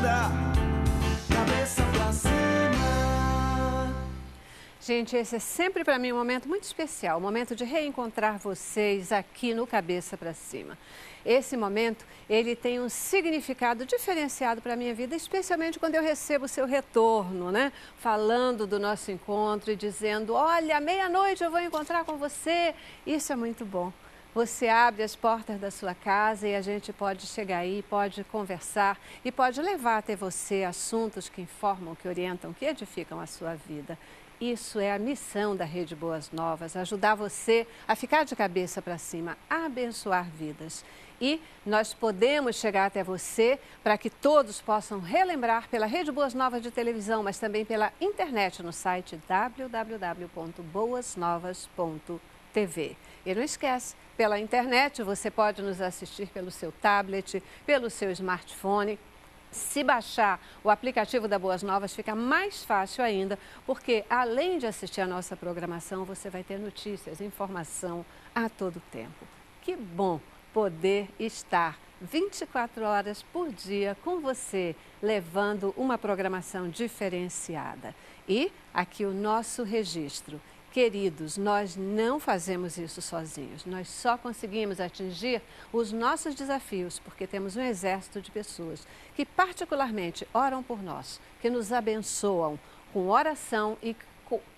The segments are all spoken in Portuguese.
gordura, cabeça pra cima. Gente, esse é sempre para mim um momento muito especial, um momento de reencontrar vocês aqui no Cabeça para Cima. Esse momento, ele tem um significado diferenciado para a minha vida, especialmente quando eu recebo o seu retorno, né? Falando do nosso encontro e dizendo, olha, à meia-noite eu vou encontrar com você. Isso é muito bom. Você abre as portas da sua casa e a gente pode chegar aí, pode conversar e pode levar até você assuntos que informam, que orientam, que edificam a sua vida. Isso é a missão da Rede Boas Novas, ajudar você a ficar de cabeça para cima, a abençoar vidas. E nós podemos chegar até você para que todos possam relembrar pela Rede Boas Novas de televisão, mas também pela internet no site www.boasnovas.tv. E não esquece, pela internet você pode nos assistir pelo seu tablet, pelo seu smartphone. Se baixar o aplicativo da Boas Novas, fica mais fácil ainda, porque além de assistir a nossa programação, você vai ter notícias, informação a todo tempo. Que bom poder estar 24 horas por dia com você, levando uma programação diferenciada. E aqui o nosso registro. Queridos, nós não fazemos isso sozinhos, nós só conseguimos atingir os nossos desafios porque temos um exército de pessoas que particularmente oram por nós, que nos abençoam com oração e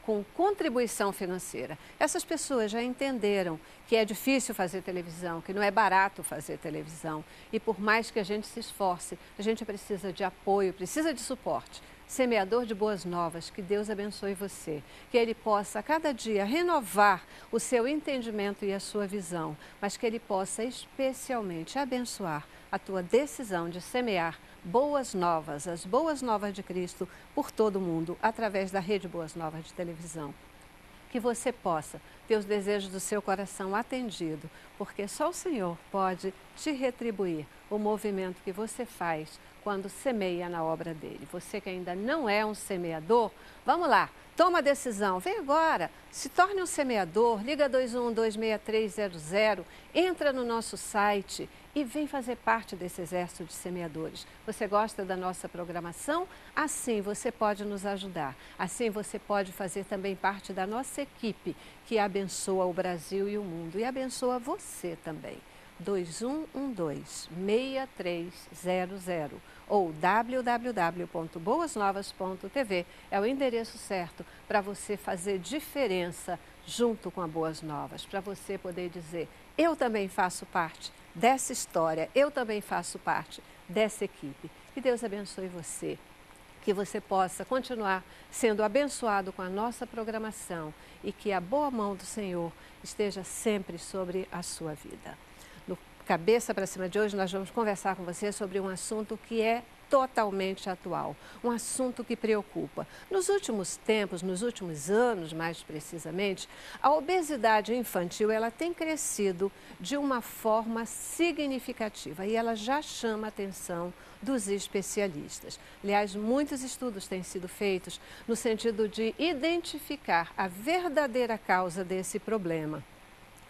com contribuição financeira. Essas pessoas já entenderam que é difícil fazer televisão, que não é barato fazer televisão e por mais que a gente se esforce, a gente precisa de apoio, precisa de suporte. Semeador de boas novas, que Deus abençoe você, que Ele possa a cada dia renovar o seu entendimento e a sua visão, mas que Ele possa especialmente abençoar a tua decisão de semear boas novas, as boas novas de Cristo por todo o mundo, através da Rede Boas Novas de televisão. Que você possa ter os desejos do seu coração atendido, porque só o Senhor pode te retribuir o movimento que você faz quando semeia na obra dele. Você que ainda não é um semeador, vamos lá, toma a decisão, vem agora, se torne um semeador, liga 2126300, entra no nosso site e vem fazer parte desse exército de semeadores. Você gosta da nossa programação? Assim você pode nos ajudar, assim você pode fazer também parte da nossa equipe que abençoa o Brasil e o mundo e abençoa você também. 2112-6300 ou www.boasnovas.tv é o endereço certo para você fazer diferença junto com a Boas Novas, para você poder dizer, eu também faço parte dessa história, eu também faço parte dessa equipe. Que Deus abençoe você, que você possa continuar sendo abençoado com a nossa programação e que a boa mão do Senhor esteja sempre sobre a sua vida. Cabeça para Cima de hoje, nós vamos conversar com você sobre um assunto que é totalmente atual, um assunto que preocupa. Nos últimos tempos, nos últimos anos mais precisamente, a obesidade infantil ela tem crescido de uma forma significativa e ela já chama a atenção dos especialistas. Aliás, muitos estudos têm sido feitos no sentido de identificar a verdadeira causa desse problema.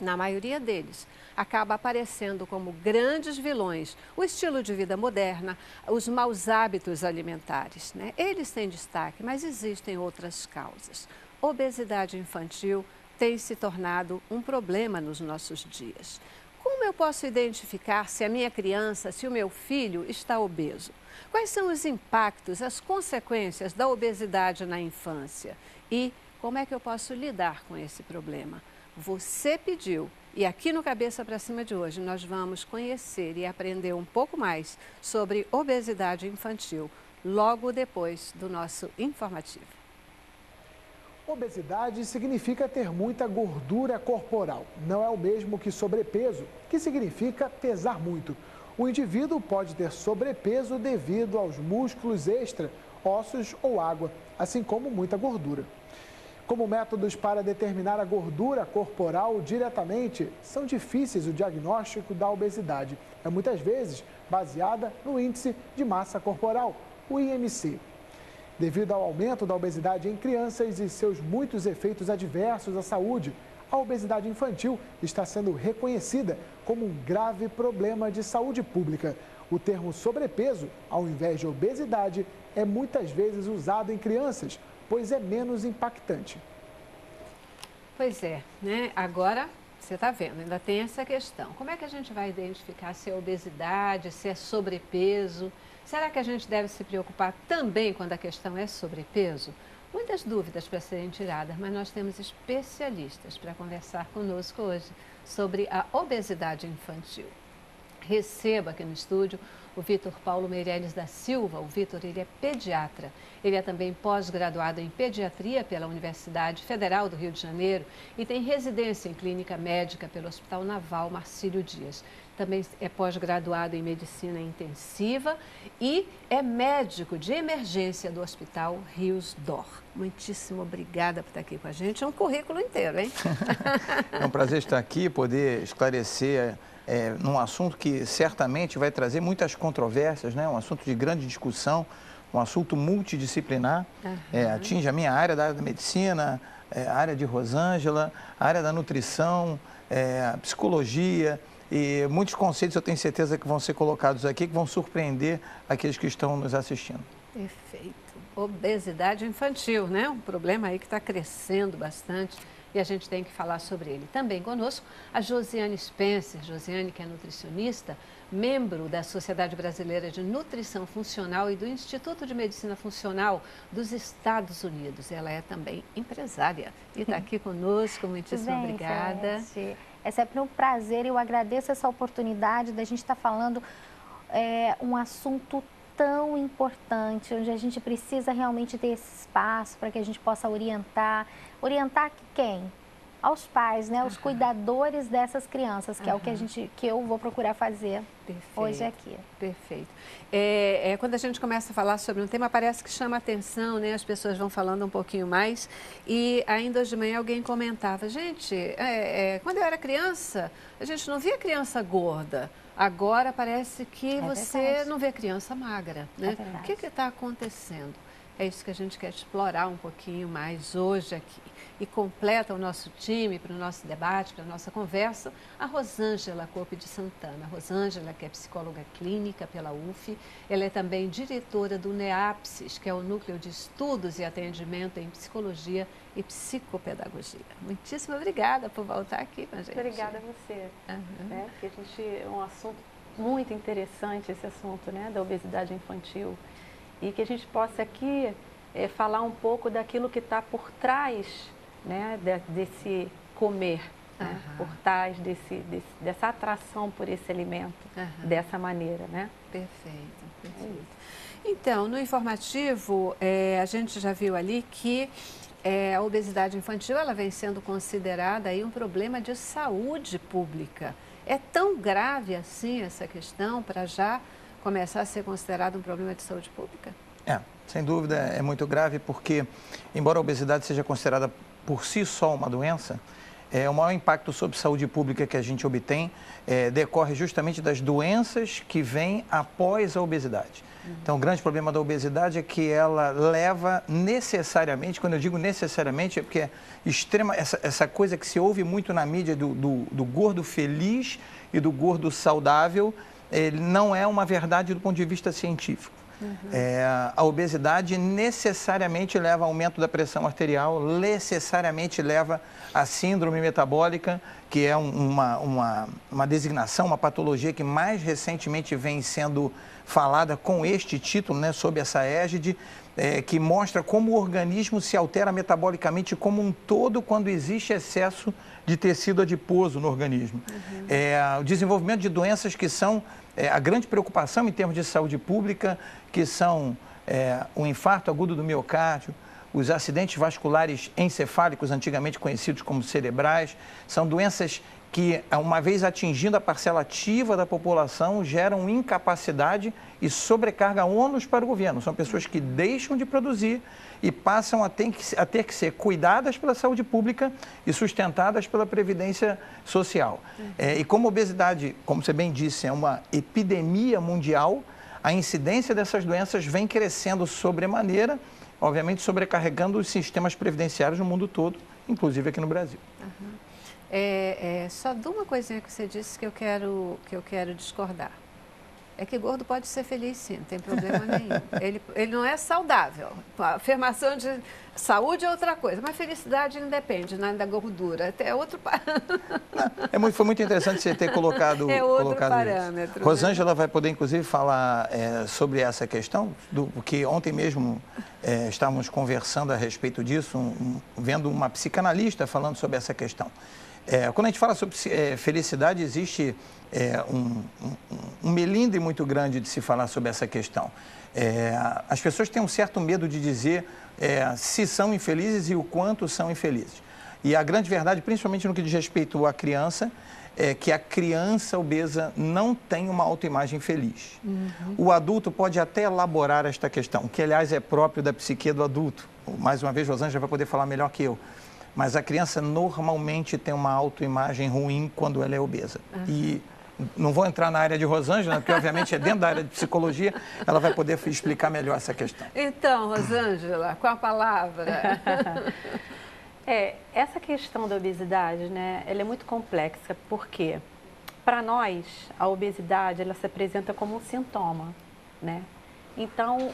Na maioria deles, acaba aparecendo como grandes vilões o estilo de vida moderna, os maus hábitos alimentares, né? Eles têm destaque, mas existem outras causas. Obesidade infantil tem se tornado um problema nos nossos dias. Como eu posso identificar se a minha criança, se o meu filho está obeso? Quais são os impactos, as consequências da obesidade na infância? E como é que eu posso lidar com esse problema? Você pediu e aqui no Cabeça para Cima de hoje nós vamos conhecer e aprender um pouco mais sobre obesidade infantil logo depois do nosso informativo. Obesidade significa ter muita gordura corporal. Não é o mesmo que sobrepeso, que significa pesar muito. O indivíduo pode ter sobrepeso devido aos músculos extra, ossos ou água, assim como muita gordura. Como métodos para determinar a gordura corporal diretamente, são difíceis o diagnóstico da obesidade. É muitas vezes baseada no índice de massa corporal, o IMC. Devido ao aumento da obesidade em crianças e seus muitos efeitos adversos à saúde, a obesidade infantil está sendo reconhecida como um grave problema de saúde pública. O termo sobrepeso, ao invés de obesidade, é muitas vezes usado em crianças, pois é menos impactante. Pois é, né? Agora, você está vendo, ainda tem essa questão. Como é que a gente vai identificar se é obesidade, se é sobrepeso? Será que a gente deve se preocupar também quando a questão é sobrepeso? Muitas dúvidas para serem tiradas, mas nós temos especialistas para conversar conosco hoje sobre a obesidade infantil. Receba aqui no estúdio o Vitor Paulo Meirelles da Silva. O Vitor, ele é pediatra. Ele é também pós-graduado em pediatria pela Universidade Federal do Rio de Janeiro e tem residência em clínica médica pelo Hospital Naval Marcílio Dias. Também é pós-graduado em medicina intensiva e é médico de emergência do Hospital Rios D'Or. Muitíssimo obrigada por estar aqui com a gente. É um currículo inteiro, hein? É um prazer estar aqui, poder esclarecer num assunto que certamente vai trazer muitas controvérsias, né? Um assunto de grande discussão, um assunto multidisciplinar, atinge a minha área da medicina, a área de Rosângela, a área da nutrição, a psicologia e muitos conceitos eu tenho certeza que vão ser colocados aqui, que vão surpreender aqueles que estão nos assistindo. Perfeito. Obesidade infantil, né? Um problema aí que está crescendo bastante. E a gente tem que falar sobre ele. Também conosco a Josiane Spencer. Josiane, que é nutricionista, membro da Sociedade Brasileira de Nutrição Funcional e do Instituto de Medicina Funcional dos Estados Unidos. Ela é também empresária e está aqui conosco. Muitíssimo obrigada. É sempre um prazer e eu agradeço essa oportunidade da gente estar falando um assunto tão importante, onde a gente precisa realmente ter esse espaço para que a gente possa orientar. Orientar quem? Aos pais, né? Os cuidadores dessas crianças, que é o que eu vou procurar fazer hoje aqui. Perfeito. Quando a gente começa a falar sobre um tema, parece que chama atenção, né? As pessoas vão falando um pouquinho mais. E ainda hoje de manhã alguém comentava, gente, quando eu era criança, a gente não via criança gorda. Agora parece que você não vê criança magra, né? O que está acontecendo? É isso que a gente quer explorar um pouquinho mais hoje aqui. E completa o nosso time, para o nosso debate, para a nossa conversa, a Rosângela Cope de Santana. A Rosângela, que é psicóloga clínica pela UF, ela é também diretora do NEAPSIS, que é o Núcleo de Estudos e Atendimento em Psicologia e Psicopedagogia. Muitíssimo obrigada por voltar aqui com a gente. Obrigada a você. Né? Porque a gente, é um assunto muito interessante, esse assunto, né, da obesidade infantil. E que a gente possa aqui falar um pouco daquilo que está por trás, né, desse comer, né, por trás dessa atração por esse alimento, dessa maneira, né? Perfeito, perfeito. Então, no informativo, a gente já viu ali que a obesidade infantil ela vem sendo considerada aí um problema de saúde pública. É tão grave assim essa questão para já começar a ser considerado um problema de saúde pública? Sem dúvida é muito grave porque, embora a obesidade seja considerada por si só uma doença, o maior impacto sobre saúde pública que a gente obtém decorre justamente das doenças que vêm após a obesidade. Então, o grande problema da obesidade é que ela leva necessariamente, quando eu digo necessariamente, é porque é extrema, essa coisa que se ouve muito na mídia do gordo feliz e do gordo saudável, ele não é uma verdade do ponto de vista científico. A obesidade necessariamente leva ao aumento da pressão arterial, necessariamente leva à síndrome metabólica, que é uma designação, uma patologia que mais recentemente vem sendo falada com este título, né, sob essa égide, que mostra como o organismo se altera metabolicamente como um todo quando existe excesso de tecido adiposo no organismo. O desenvolvimento de doenças que são a grande preocupação em termos de saúde pública, que são o infarto agudo do miocárdio, os acidentes vasculares encefálicos, antigamente conhecidos como cerebrais, são doenças que, uma vez atingindo a parcela ativa da população, geram incapacidade e sobrecarga ônus para o governo. São pessoas que deixam de produzir e passam a ter que ser cuidadas pela saúde pública e sustentadas pela Previdência Social. E como a obesidade, como você bem disse, é uma epidemia mundial, a incidência dessas doenças vem crescendo sobremaneira, obviamente sobrecarregando os sistemas previdenciários no mundo todo, inclusive aqui no Brasil. Só de uma coisinha que você disse que eu quero discordar. é que gordo pode ser feliz sim, não tem problema nenhum. Ele não é saudável. A afirmação de saúde é outra coisa, mas felicidade não depende da gordura. É outro Foi muito interessante você ter colocado parâmetro. Isso. Rosângela vai poder, inclusive, falar sobre essa questão, porque ontem mesmo estávamos conversando a respeito disso, vendo uma psicanalista falando sobre essa questão. Quando a gente fala sobre felicidade, existe um melindre muito grande de se falar sobre essa questão. As pessoas têm um certo medo de dizer se são infelizes e o quanto são infelizes. E a grande verdade, principalmente no que diz respeito à criança, é que a criança obesa não tem uma autoimagem feliz. O adulto pode até elaborar esta questão, que aliás é próprio da psique do adulto. Mais uma vez, Rosângela vai poder falar melhor que eu. Mas a criança normalmente tem uma autoimagem ruim quando ela é obesa. E não vou entrar na área de Rosângela, porque obviamente é dentro da área de psicologia, ela vai poder explicar melhor essa questão. Então, Rosângela, com a palavra. Essa questão da obesidade, né, ela é muito complexa, porque para nós a obesidade ela se apresenta como um sintoma, né? Então,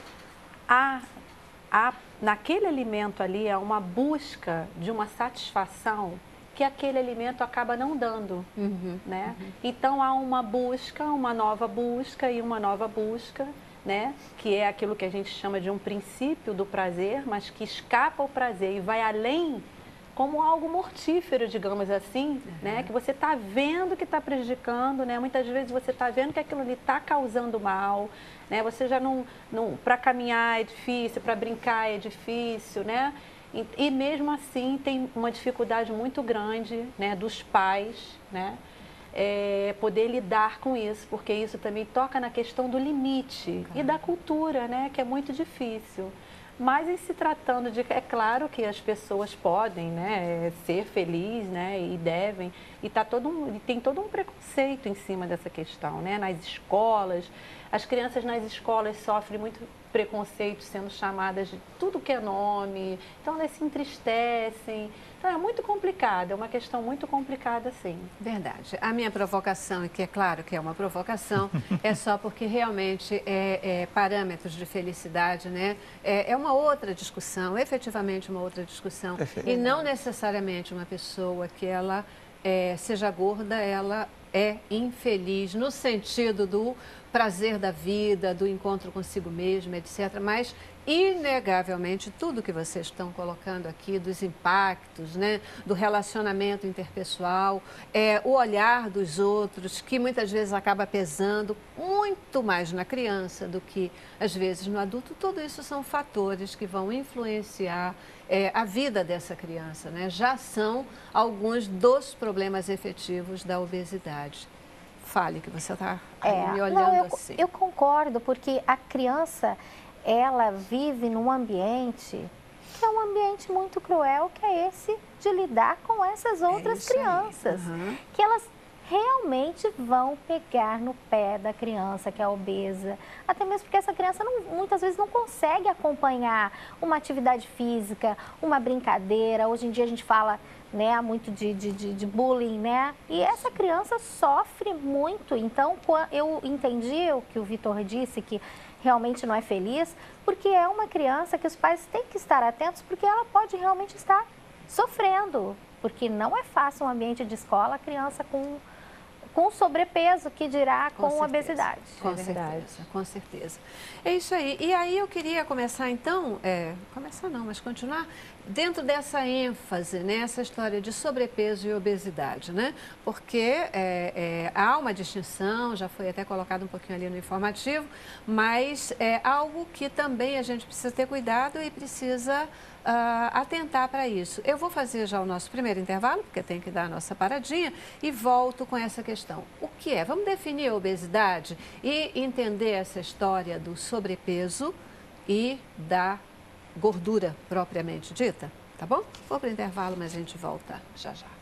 naquele alimento ali há uma busca de uma satisfação que aquele alimento acaba não dando, né? Então há uma busca, uma nova busca e uma nova busca, né? Que é aquilo que a gente chama de um princípio do prazer, mas que escapa ao prazer e vai além como algo mortífero, digamos assim, né? Que você está vendo que está prejudicando, né? Muitas vezes você está vendo que aquilo ali está causando mal, né? Você já não para caminhar é difícil, para brincar é difícil, né? E mesmo assim tem uma dificuldade muito grande, né, dos pais, né, poder lidar com isso, porque isso também toca na questão do limite e da cultura, né, que é muito difícil. Mas em se tratando de, é claro que as pessoas podem, né, ser felizes, né, e devem, e tem todo um preconceito em cima dessa questão, né, nas escolas. As crianças nas escolas sofrem muito preconceito, sendo chamadas de tudo que é nome, então elas se entristecem. Então é muito complicado, é uma questão muito complicada, sim. Verdade. A minha provocação, e que é claro que é uma provocação, é só porque realmente parâmetros de felicidade, né? É uma outra discussão, efetivamente uma outra discussão. Perfeito. E não necessariamente uma pessoa que ela seja gorda, ela é infeliz no sentido do prazer da vida, do encontro consigo mesma, etc. Mas, inegavelmente, tudo que vocês estão colocando aqui, dos impactos, né, do relacionamento interpessoal, o olhar dos outros, que muitas vezes acaba pesando muito mais na criança do que, às vezes, no adulto, tudo isso são fatores que vão influenciar a vida dessa criança, né? Já são alguns dos problemas efetivos da obesidade. Fale, que você está me olhando assim. Eu concordo, porque a criança, ela vive num ambiente que é um ambiente muito cruel, que é esse de lidar com essas outras crianças. Que elas realmente vão pegar no pé da criança que é obesa. Até mesmo porque essa criança muitas vezes não consegue acompanhar uma atividade física, uma brincadeira. Hoje em dia a gente fala, né, muito de bullying, né? E essa criança sofre muito. Então, eu entendi o que o Vitor disse, que realmente não é feliz, porque é uma criança que os pais têm que estar atentos, porque ela pode realmente estar sofrendo. Porque não é fácil um ambiente de escola, a criança com sobrepeso, que dirá com obesidade. Com certeza, com certeza. É isso aí. E aí eu queria começar então, começar não, mas continuar dentro dessa ênfase, né, essa história de sobrepeso e obesidade, né? Porque há uma distinção, já foi até colocado um pouquinho ali no informativo, mas é algo que também a gente precisa ter cuidado e precisa atentar para isso. Eu vou fazer já o nosso primeiro intervalo, porque tem que dar a nossa paradinha, e volto com essa questão. O que é? Vamos definir a obesidade e entender essa história do sobrepeso e da gordura propriamente dita, tá bom? Vou para o intervalo, mas a gente volta já já.